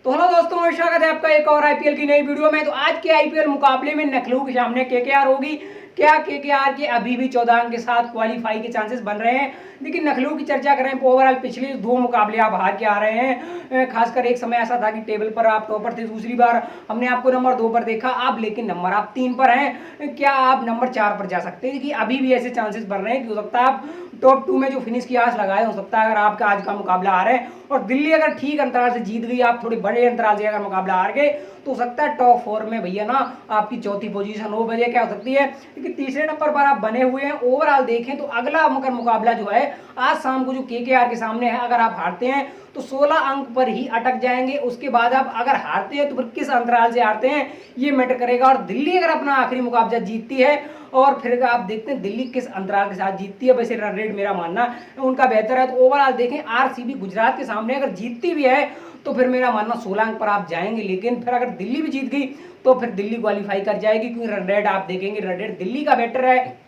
तो हेलो दोस्तों, स्वागत है आपका एक और आईपीएल की नई वीडियो में। तो आज के आईपीएल मुकाबले में नखलू के सामने केकेआर होगी। क्या केकेआर के अभी भी 14 अंक के साथ क्वालिफाई के चांसेस बन रहे हैं? लेकिन नखलू की चर्चा करें तो ओवरऑल पिछले 2 मुकाबले आप हार के आ रहे हैं। खासकर एक समय ऐसा था कि टेबल पर आप टॉपर थे, दूसरी बार हमने आपको नंबर 2 पर देखा, आप लेकिन नंबर आप 3 पर हैं। क्या आप नंबर 4 पर जा सकते हैं? कि अभी भी ऐसे चांसेस बन रहे हैं कि हो सकता है आप टॉप 2 में जो फिनिश की आस लगाए, हो सकता है अगर आपका आज का मुकाबला आ रहा है और दिल्ली अगर ठीक अंतराल से जीत गई, आप थोड़े बड़े अंतराल से अगर मुकाबला हार गए तो हो सकता है टॉप 4 में भैया ना आपकी चौथी पोजीशन हो बजे क्या हो सकती है, क्योंकि तीसरे नंबर पर आप बने हुए हैं। ओवरऑल देखें तो अगला मुकाबला जो है आज शाम को जो केकेआर के सामने है, अगर आप हारते हैं तो 16 अंक पर ही अटक जाएंगे। उसके बाद आप अगर हारते हैं तो फिर किस अंतराल से हारते हैं ये मैटर करेगा। और दिल्ली अगर अपना आखिरी मुकाबला जीतती है और फिर आप देखते हैं दिल्ली किस अंतराल के साथ जीतती है, वैसे रन रेट मेरा मानना उनका बेहतर है। तो ओवरऑल देखें आरसीबी गुजरात के सामने अगर जीतती भी है तो फिर मेरा मानना 16 अंक पर आप जाएंगे। लेकिन फिर अगर दिल्ली भी जीत गई तो फिर दिल्ली क्वालिफाई कर जाएगी, क्योंकि रन रेट आप देखेंगे रन रेट दिल्ली का बेटर है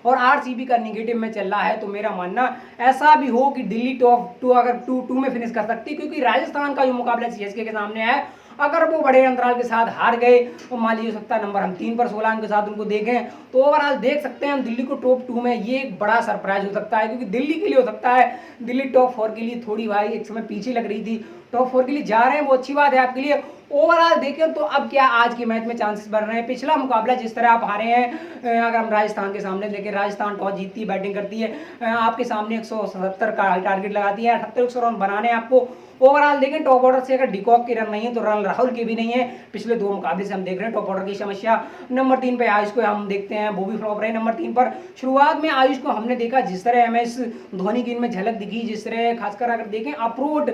और आरसीबी का निगेटिव में चल रहा है। तो मेरा मानना ऐसा भी हो कि दिल्ली टॉप 2 अगर 2 में फिनिश कर सकती है, क्योंकि राजस्थान का जो मुकाबला सीएसके के सामने है, अगर वो बड़े अंतराल के साथ हार गए तो मान लीजिए सकता है नंबर हम 3 पर 16 अंक के साथ उनको देखें तो ओवरऑल देख सकते हैं हम दिल्ली को टॉप 2 में। ये एक बड़ा सरप्राइज हो सकता है, क्योंकि दिल्ली के लिए हो सकता है दिल्ली टॉप 4 के लिए थोड़ी भाई एक समय पीछे लग रही थी, टॉप 4 के लिए जा रहे हैं, वो अच्छी बात है आपके लिए। ओवरऑल देखें तो अब क्या आज के मैच में चांसेस बढ़ रहे हैं। पिछला मुकाबला जिस तरह आप हारे हैं, अगर हम राजस्थान के सामने देखें, राजस्थान टॉस जीतती है, बैटिंग करती है, आपके सामने 177 का टारगेट लगाती है, 78 रन बनाने आपको। ओवरऑल देखें टॉप ऑर्डर से अगर डिकॉक के रन नहीं है तो रन राहुल के भी नहीं है। पिछले 2 मुकाबले से हम देख रहे हैं टॉप ऑर्डर की समस्या। नंबर 3 पे आयुष को हम देखते हैं, वो भी फ्लॉप रहे नंबर 3 पर। शुरुआत में आयुष को हमने देखा जिस तरह एमएस धोनी की इनमें झलक दिखी, जिस तरह खासकर अगर देखें अप्रोड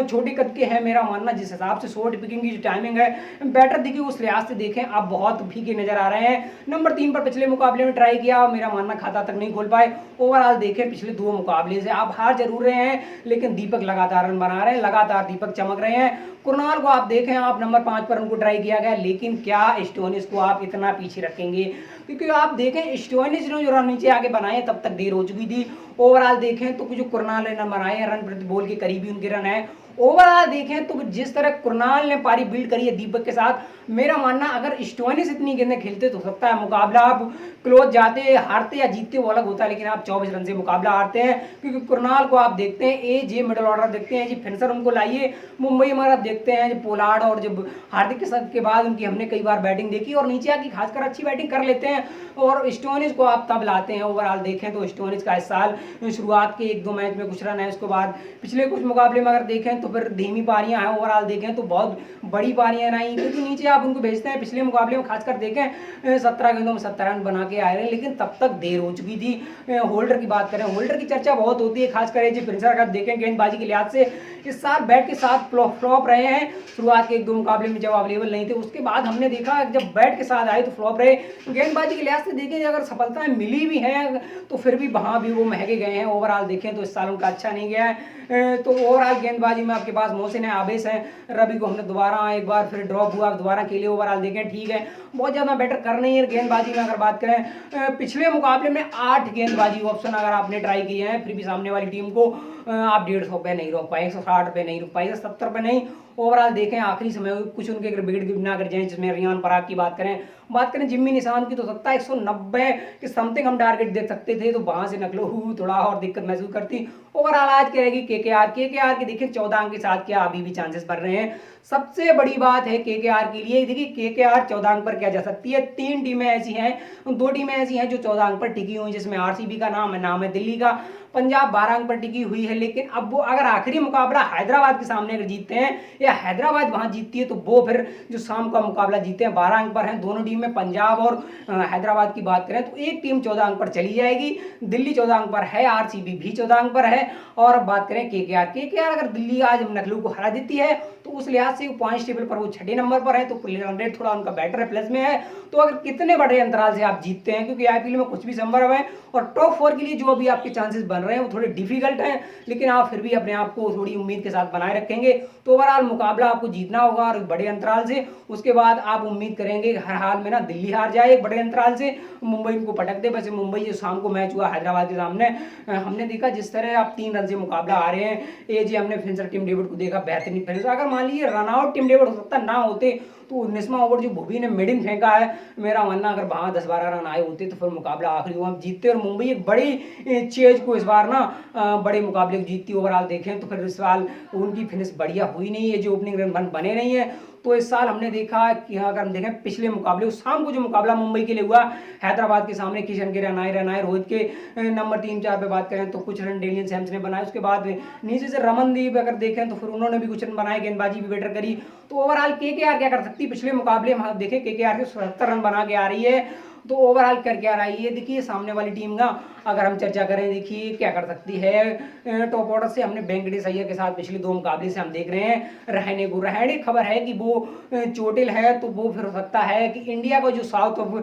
छोटे कद के हैं, मेरा मानना जिस हिसाब से शॉर्ट पिकिंग की जो टाइमिंग है बेटर दिखी, उस लिहाज से देखें आप बहुत फीके नजर आ रहे हैं। नंबर 3 पर पिछले मुकाबले में ट्राई किया, मेरा मानना खाता तक नहीं खोल पाए। ओवरऑल देखें पिछले 2 मुकाबले से आप हार जरूर रहे हैं, लेकिन दीपक लगातार रन बना रहे हैं, लगातार दीपक चमक रहे हैं। कुरनाल को आप देखें, आप नंबर 5 पर उनको ट्राई किया गया, लेकिन क्या स्टोनिस को आप इतना पीछे रखेंगे? क्योंकि आप देखें स्टोनिस ने जो रन नीचे आगे बनाए तब तक देर हो चुकी थी। ओवरऑल देखें तो जो कुरनाल ने रन बनाए हैं, रन प्रति बॉल के करीबी उनके रन है। ओवरऑल देखें तो जिस तरह कुरनाल ने पारी बिल्ड करी है दीपक के साथ, मेरा मानना अगर स्टोनिस इतनी गेंदें खेलते तो सकता है मुकाबला आप क्लोज जाते, हारते या जीतते वो अलग होता है, लेकिन आप 24 रन से मुकाबला हारते हैं। क्योंकि कुरनाल को आप देखते हैं ये मिडल ऑर्डर देखते हैं, जी फिनिशर उनको लाइए। मुंबई में आप देखते हैं जब पोलार्ड और जब हार्दिक के साथ के बाद उनकी हमने कई बार बैटिंग देखी और नीचे आके खासकर अच्छी बैटिंग कर लेते हैं, और स्टोनिस को आप तब लाते हैं। ओवरऑल देखें तो स्टोनिस का इस साल शुरुआत के 1-2 मैच में कुछ रन है, उसके बाद पिछले कुछ मुकाबले में अगर देखें तो फिर धीमी पारियां हैं। ओवरऑल देखें तो बहुत बड़ी पारियां नहीं, क्योंकि नीचे आप उनको भेजते हैं। पिछले मुकाबले में खासकर देखें 17 गेंदों में 70 रन बना के आए रहे, लेकिन तब तक देर हो चुकी थी। होल्डर की बात करें, होल्डर की चर्चा बहुत होती है, खासकर जो फिनिशर अगर देखें गेंदबाजी के लिहाज से इस साल बैट के साथ फ्लॉप रहे हैं। शुरुआत के 1-2 मुकाबले में जब अवेलेबल नहीं थे, उसके बाद हमने देखा जब बैट के साथ आए तो फ्लॉप रहे। गेंदबाजी के लिहाज से देखें अगर सफलताएं मिली भी हैं तो फिर भी वहां भी वो महंगे गए हैं। ओवरऑल देखें तो इस साल उनका अच्छा नहीं गया है। तो ओवरऑल गेंदबाजी में आपके पास मोहसिन है, आवेश है, रवि को हमने दोबारा एक बार फिर ड्रॉप हुआ, दोबारा खेले। ओवरऑल देखें ठीक है, बहुत ज़्यादा बेटर कर नहीं है गेंदबाजी में। अगर बात करें पिछले मुकाबले में 8 गेंदबाजी ऑप्शन अगर आपने ट्राई किए हैं, फिर भी सामने वाली टीम को आप 150 पे नहीं रोक पाए, 160 पे नहीं रोक पाए, 170 पे नहीं। ओवरऑल देखें आखिरी समय कुछ उनके अगर विकेट गिरना अगर जाए, जिसमें रियान पराग की बात करें जिम्मी निशान की, तो सकता है 190 के समथिंग हम टारगेट देख सकते थे, तो वहां से नकलो थोड़ा और दिक्कत महसूस करती। ओवरऑल आज क्या रहेगी केकेआर के देखिए 14 अंक के साथ क्या अभी भी चांसेस बढ़ रहे हैं। सबसे बड़ी बात है केकेआर के लिए, देखिए केकेआर 14 अंक पर क्या जा सकती है। 3 टीमें ऐसी हैं, 2 टीमें ऐसी हैं जो 14 अंक पर टिकी हुई, जिसमें आरसीबी का नाम है दिल्ली का, पंजाब 12 अंक पर टिकी हुई है। लेकिन अब वो अगर आखिरी मुकाबला हैदराबाद के सामने अगर जीतते हैं या हैदराबाद वहां जीतती है तो वो फिर जो शाम का मुकाबला जीते हैं 12 अंक पर हैं दोनों टीम में। पंजाब और हैदराबाद की बात करें तो एक टीम 14 अंक पर चली जाएगी, दिल्ली 14 अंक पर है, आरसीबी भी 14 अंक पर है। और अब बात करें केकेआर अगर दिल्ली आज नकलू को हरा देती है तो उस लिहाज से पॉइंट्स टेबल पर वो 6 नंबर पर है, तो रन रेट थोड़ा उनका बेटर है, प्लस में है। तो अगर कितने बड़े अंतराल से आप जीतते हैं, क्योंकि आईपीएल में कुछ भी संभव है, और टॉप 4 के लिए जो अभी आपके चांसेस बन रहे हैं वो थोड़े डिफिकल्ट हैं, लेकिन आप फिर भी अपने आप को थोड़ी उम्मीद के साथ बनाए रखेंगे तो ओवरऑल मुकाबला आपको जीतना होगा और बड़े अंतराल से। उसके बाद आप उम्मीद करेंगे हर हाल में ना दिल्ली हार जाए एक बड़े अंतराल से, मुंबई इनको पटक दे। वैसे मुंबई जो शाम को मैच हुआ हैदराबाद के सामने, हमने देखा जिस तरह आप 3 रन से मुकाबला आ रहे हैं, ये जी हमने फिनिशर टिम डेविड को देखा बेहतरीन फिनिशर। अगर मान लीजिए रनआउट टिम डेविड हो सकता ना होते तो 19वां ओवर जो भुवी ने मिडिन फेंका है, मेरा मानना अगर वहां 10-12 रन आए होते तो फिर मुकाबला आखिरी ओवर जीतते और मुंबई एक बड़ी चेज को इस बार ना बड़े मुकाबले को जीतती। ओवरऑल देखें तो फिर इस साल उनकी फिनिश बढ़िया हुई नहीं है, जो ओपनिंग रन बने नहीं है। तो इस साल हमने देखा कि अगर हम देखें पिछले मुकाबले शाम को जो मुकाबला मुंबई के लिए हुआ हैदराबाद के सामने, किशन के रन आए रोहित के नंबर 3-4 पे बात करें तो कुछ रन डेलियन सैम्स ने बनाए। उसके बाद नीचे से रमनदीप अगर देखें तो फिर उन्होंने भी कुछ रन बनाए, गेंदबाजी भी बेटर करी। तो ओवरऑल केकेआर क्या कर सकती पिछले मुकाबले में देखें केकेआर के 77 रन बना के आ रही है, तो ओवरऑल कर क्या रहा है ये देखिए सामने वाली टीम का अगर हम चर्चा करें देखिए क्या कर सकती है। टॉप ऑर्डर से हमने वेंकटेश अय्यर के साथ पिछले 2 मुकाबले से हम देख रहे हैं रहने खबर है कि वो चोटिल है, तो वो फिर हो सकता है कि इंडिया का जो साउथ ऑफ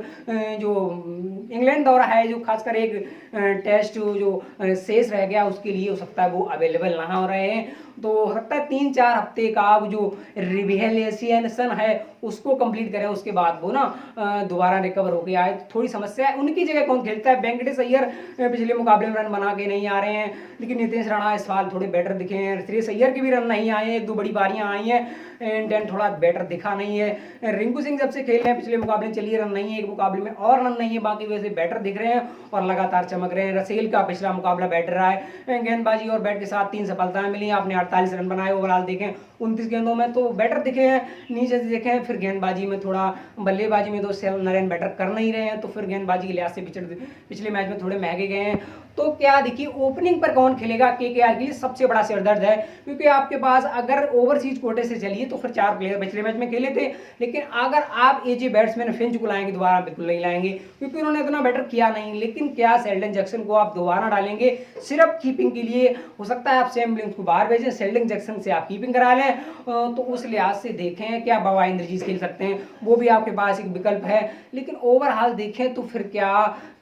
जो इंग्लैंड दौरा है, जो खासकर एक टेस्ट जो शेष रह गया उसके लिए हो सकता है वो अवेलेबल ना हो रहे हैं। तो हो सकता है 3-4 हफ्ते का जो रिहेबिलिटेशन है उसको कंप्लीट करें, उसके बाद वो ना दोबारा रिकवर होके आए। तो थोड़ी समस्या है, उनकी जगह कौन खेलता है। वेंकटेश अय्यर पिछले मुकाबले में रन बना के नहीं आ रहे हैं, लेकिन नितेश राणा इस साल थोड़े बेटर दिखे हैं। श्रेयस अय्यर के भी रन नहीं आए, 1-2 बड़ी पारियां आई हैं, इंडियन थोड़ा बेटर दिखा नहीं है। रिंकू सिंह जब से खेल रहे हैं पिछले मुकाबले चलिए रन नहीं है, एक मुकाबले में और रन नहीं है, बाकी वैसे बेटर दिख रहे हैं और लगातार चमक रहे हैं। रसेल का पिछला मुकाबला बेटर रहा है, गेंदबाजी और बैट के साथ 3 सफलताएं मिली, आपने 48 रन बनाए ओवरऑल देखें 29 गेंदों में, तो बेटर दिखे हैं। नीचे से देखें फिर गेंदबाजी में थोड़ा, बल्लेबाजी में तो नरेन बेटर कर नहीं रहे हैं, तो फिर गेंदबाजी के लिहाज से पिछले मैच में थोड़े महंगे गए हैं। तो क्या देखिए ओपनिंग पर कौन खेलेगा केकेआर के लिए सबसे बड़ा सिरदर्द है, क्योंकि आपके पास अगर ओवरसीज कोटे से चलिए तो फिर 4 प्लेयर पिछले मैच में खेले थे, लेकिन अगर आप एजी बैट्समैन फिंच को लाएंगे दोबारा बिल्कुल नहीं लाएंगे, क्योंकि उन्होंने इतना बेटर किया नहीं। लेकिन क्या शेल्डन जैक्सन को आप दोबारा डालेंगे सिर्फ कीपिंग के लिए? हो सकता है आप सैम बिलिंग्स को बाहर भेजें, शेल्डन जैक्सन से आप कीपिंग करा लें, तो उस लिहाज से देखें क्या बाबा इंद्रजीत खेल सकते हैं, वो भी आपके पास एक विकल्प है। लेकिन ओवरऑल देखें तो फिर क्या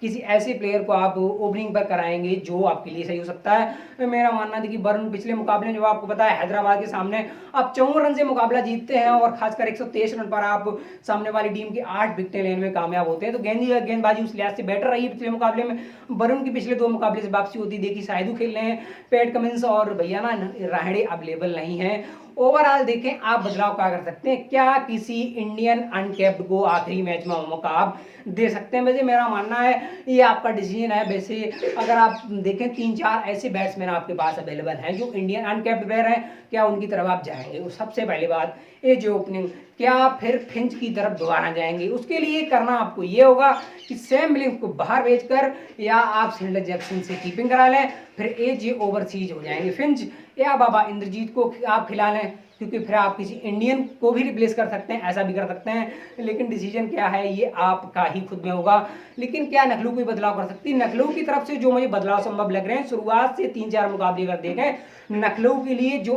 किसी ऐसे प्लेयर को आप ओपनिंग पर कराएंगे जो आपके लिए सही हो सकता है। मेरा मानना है कि वरुण पिछले मुकाबले में जो आपको पता है हैदराबाद के सामने आप 54 रन से मुकाबला जीतते हैं और खासकर 123 रन पर आप सामने वाली टीम की 8 विकेटें लेने में कामयाब होते हैं, तो गेंदबाजी उस लिहाज से बेटर रही पिछले मुकाबले में। वरुण की पिछले 2 मुकाबले से वापसी होती देखी, शायद खेल रहे हैं, पैट कमिंस और भैया ना राहड़े अवेलेबल नहीं है। ओवरऑल देखें आप बदलाव क्या कर सकते हैं, क्या किसी इंडियन अनकैप्ड को आखिरी मैच में मौका आप दे सकते हैं? वैसे मेरा मानना है ये आपका डिसीजन है। वैसे अगर आप देखें 3-4 ऐसे बैट्समैन आपके पास अवेलेबल हैं जो इंडियन अनकैप्ड प्लेयर हैं, क्या उनकी तरफ आप जाएंगे? वो सबसे पहली बात ये जो ओपनिंग, क्या फिर फिंच की तरफ दोबारा जाएंगे? उसके लिए करना आपको ये होगा कि सैम बिलिंग्स को बाहर भेजकर या आप शेल्डन जैक्सन से कीपिंग करा लें, फिर एजे ओवरसीज हो जाएंगे फिंच, या बाबा इंद्रजीत को आप खिला लें, क्योंकि फिर आप किसी इंडियन को भी रिप्लेस कर सकते हैं, ऐसा भी कर सकते हैं। लेकिन डिसीजन क्या है ये आपका ही खुद में होगा। लेकिन क्या नखलू कोई बदलाव कर सकती है? नखलू की तरफ से जो मुझे बदलाव संभव लग रहे हैं, शुरुआत से 3-4 मुकाबले अगर देखें नखलू के लिए जो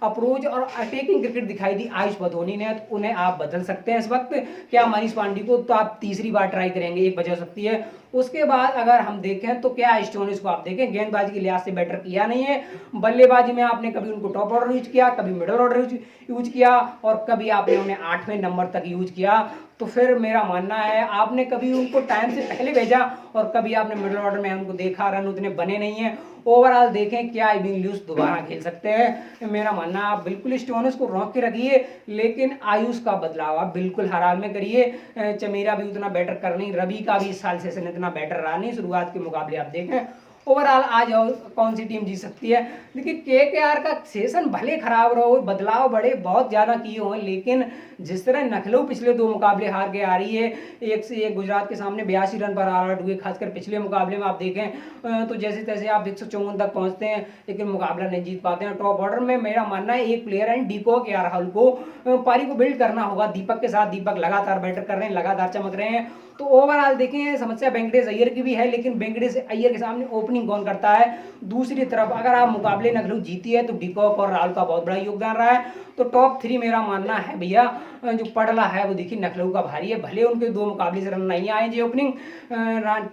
अप्रोच और अटैकिंग क्रिकेट दिखाई दी आयुष बधोनी ने, तो उन्हें आप बदल सकते हैं इस वक्त। क्या मनीष पांडे को तो आप तीसरी बार ट्राई करेंगे, एक वजह हो सकती है। उसके बाद अगर हम देखें तो क्या स्टोनिस को आप देखें गेंदबाजी के लिहाज से बेटर किया नहीं है, बल्लेबाजी में आपने कभी उनको टॉप ऑर्डर यूज किया, कभी मिडिल ऑर्डर यूज किया और कभी आपने उन्हें 8वें नंबर तक यूज किया। तो फिर मेरा मानना है आपने कभी उनको टाइम से पहले भेजा और कभी आपने मिडिल ऑर्डर में उनको देखा, रन उतने बने नहीं हैं। ओवरऑल देखें क्या इबिन लूज दोबारा खेल सकते हैं? मेरा मानना है आप बिल्कुल स्टोनिस को रोक के रखिए, लेकिन आयुष का बदलाव आप बिल्कुल हर हाल में करिए। चमीरा भी उतना बेटर कर नहीं, रवि का भी इस साल सेशन इतना बेटर रहा नहीं, शुरुआत के मुकाबले आप देखें। ओवरऑल आज कौन सी टीम जीत सकती है? देखिए केकेआर का सेशन भले खराब रहा हो, बदलाव बड़े बहुत ज़्यादा किए हों, लेकिन जिस तरह नखलऊ पिछले 2 मुकाबले हार के आ रही है, एक से एक गुजरात के सामने 82 रन पर आउट हुए, खासकर पिछले मुकाबले में आप देखें तो जैसे तैसे आप 154 तक पहुंचते हैं लेकिन मुकाबला नहीं जीत पाते हैं। टॉप ऑर्डर में मेरा मानना है एक प्लेयर है डीकॉक या राहुल को पारी को बिल्ड करना होगा दीपक के साथ। दीपक लगातार बैटर कर रहे हैं, लगातार चमक रहे हैं। तो ओवरऑल देखें समस्या वेंकटेश अय्यर की भी है, लेकिन वेंकटेश अय्यर के सामने ओपनिंग ओपनिंग कौन करता है। दूसरी तरफ अगर आप मुकाबले नखलू जीती है तो डिकॉक और राहुल का बहुत बड़ा योगदान रहा है। तो टॉप 3 मेरा मानना है भैया, जो पड़ला है वो देखिए नखलऊ का भारी है, भले उनके 2 मुकाबले से रन नहीं आए जी ओपनिंग।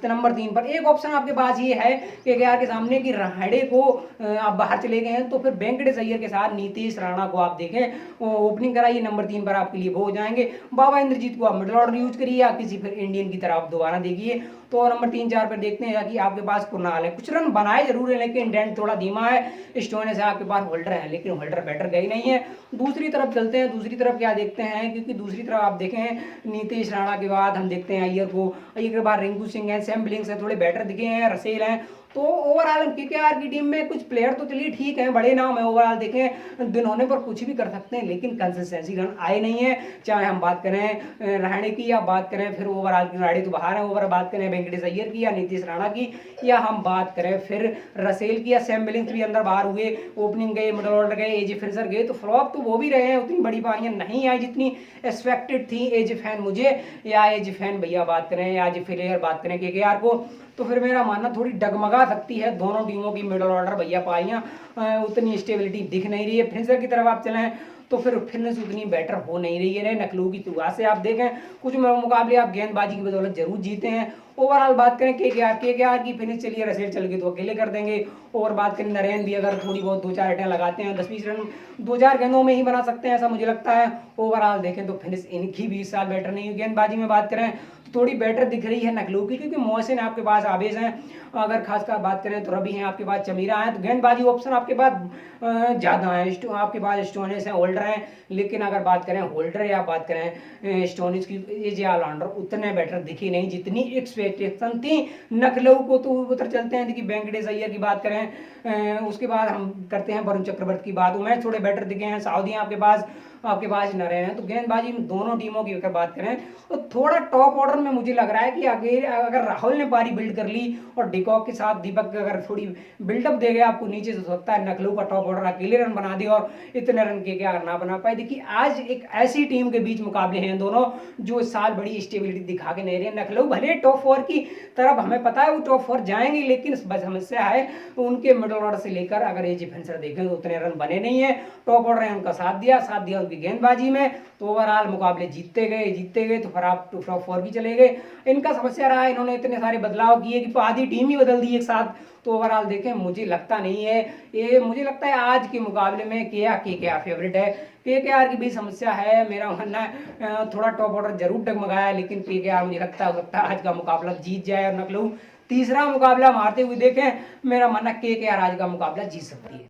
नंबर 3 पर एक ऑप्शन आपके पास ये है केकेआर के सामने कि रहाड़े को आप बाहर चले गए हैं तो फिर वेंकटेश अय्यर के साथ नीतीश राणा को आप देखें ओपनिंग कराइए, नंबर 3 पर आपके लिए वो हो जाएंगे। बाबा इंद्रजीत को आप मिडिल ऑर्डर यूज करिए या किसी फिर इंडियन की तरफ दोबारा देखिए। तो नंबर 3-4 पर देखते हैं कि आपके पास कुरनाल है, कुछ रन बनाए जरूर है लेकिन डेंट थोड़ा धीमा है। स्टोइनिस है आपके पास, होल्डर है लेकिन होल्डर बैटर गई नहीं है। दूसरी तरफ चलते हैं, दूसरी तरफ क्या देखते हैं, क्योंकि दूसरी तरफ आप देखें नीतीश राणा के बाद हम देखते हैं अय्यर को, अय्यर के बाद रिंकू सिंह है, सैम बिलिंग्स है, थोड़े बैटर दिखे हैं, रसेल हैं। तो ओवरऑल केकेआर की टीम में कुछ प्लेयर तो चलिए ठीक है, बड़े नाम है, ओवरऑल देखें दिन होने पर कुछ भी कर सकते हैं लेकिन कंसिस्टेंसी रन आए नहीं है। चाहे हम बात करें रहाणे की या बात करें फिर ओवरऑल की, रहाणे तो बाहर है, ओवरऑल बात करें वेंकटेश अय्यर की या नीतीश राणा की, या हम बात करें फिर रसेल की या सैम बिलिंग्स भी अंदर बाहर हुए, ओपनिंग गए, मिडल ऑर्डर गए, एज फिनिशर गए, तो फ्लॉप तो वो भी रहे हैं, उतनी बड़ी पारियां नहीं आई जितनी एक्सपेक्टेड थी एज फैन मुझे या एज फैन भैया बात करें या एज प्लेयर बात करें केकेआर को। तो फिर मेरा मानना थोड़ी डगमगा सकती है दोनों टीमों की मिडल ऑर्डर भैया पारियां, उतनी स्टेबिलिटी दिख नहीं रही है। फिनिशर की तरफ आप चलें तो फिर फिटनेस उतनी बेटर हो नहीं रही है। नखलू की शुरुआत से आप देखें कुछ मुकाबले आप गेंदबाजी की बदौलत जरूर जीते हैं। ओवरऑल बात करें केकेआर की फिनिश चलिए रसेल चल गई तो अकेले कर देंगे। और बात करें नरेन भी अगर थोड़ी बहुत 2-4 अटैक लगाते हैं 10-20 रन 2-4 गेंदों में ही बना सकते हैं ऐसा मुझे लगता है। ओवरऑल देखें तो फिनिश इनकी भी इस साल बेटर नहीं हुई। गेंदबाजी में बात करें तो थोड़ी बेटर दिख रही है नखलू की, क्योंकि मोहसिन आपके पास आवेश हैं, अगर खासकर बात करें तो रवि हैं आपके पास, चमीरा हैं, तो गेंदबाजी ऑप्शन आपके पास ज़्यादा है। आपके पास स्टोइनिस हैं, होल्डर हैं, लेकिन अगर बात करें होल्डर या बात करें स्टोइनिस की एज ऑलराउंडर उतने बेटर दिखी नहीं जितनी एक्सपेक्टेशन थी नखलऊ को। तो उधर चलते हैं, देखिए वेंकटेश अय्यर की बात करें, उसके बाद हम करते हैं वरुण चक्रवर्ती की बात, उमेश थोड़े बेटर दिखे हैं, साउदी आपके पास नरेन हैं। तो गेंदबाजी में दोनों टीमों की अगर बात करें तो थोड़ा टॉप ऑर्डर में मुझे लग रहा है कि अगर राहुल ने पारी बिल्ड कर ली और डिकॉक के साथ दीपक अगर थोड़ी बिल्डअप दे गया आपको नीचे से, सकता है नखलऊ का टॉप ऑर्डर अकेले रन बना दे और इतने रन के क्या ना बना पाए। देखिए आज एक ऐसी टीम के बीच मुकाबले हैं दोनों जो इस साल बड़ी स्टेबिलिटी दिखा के नहीं रहे। नखलऊ भले टॉप 4 की तरफ हमें पता है वो टॉप 4 जाएंगे, लेकिन समस्या है उनके मिडल ऑर्डर से लेकर अगर एज डिफेंसर देखें तो उतने रन बने नहीं है। टॉप ऑर्डर ने उनका साथ दिया उनकी गेंदबाजी में, तो ओवरऑल मुकाबले जीतते गए तो फिर आप टॉप 4 भी चले गए। इनका समस्या रहा है इन्होंने इतने सारे बदलाव किए कि आधी टीम ही बदल दी एक साथ। तो ओवरऑल देखें मुझे लगता नहीं है ये, मुझे लगता है आज के मुकाबले में केकेआर फेवरेट है। केकेआर की भी समस्या है, मेरा मानना है थोड़ा टॉप ऑर्डर जरूर डगमगाया, लेकिन केकेआर मुझे लगता है आज का मुकाबला जीत जाए और नखलऊ तीसरा मुकाबला मारते हुए देखें। मेरा मानना केकेआर आज का मुकाबला जीत सकती है।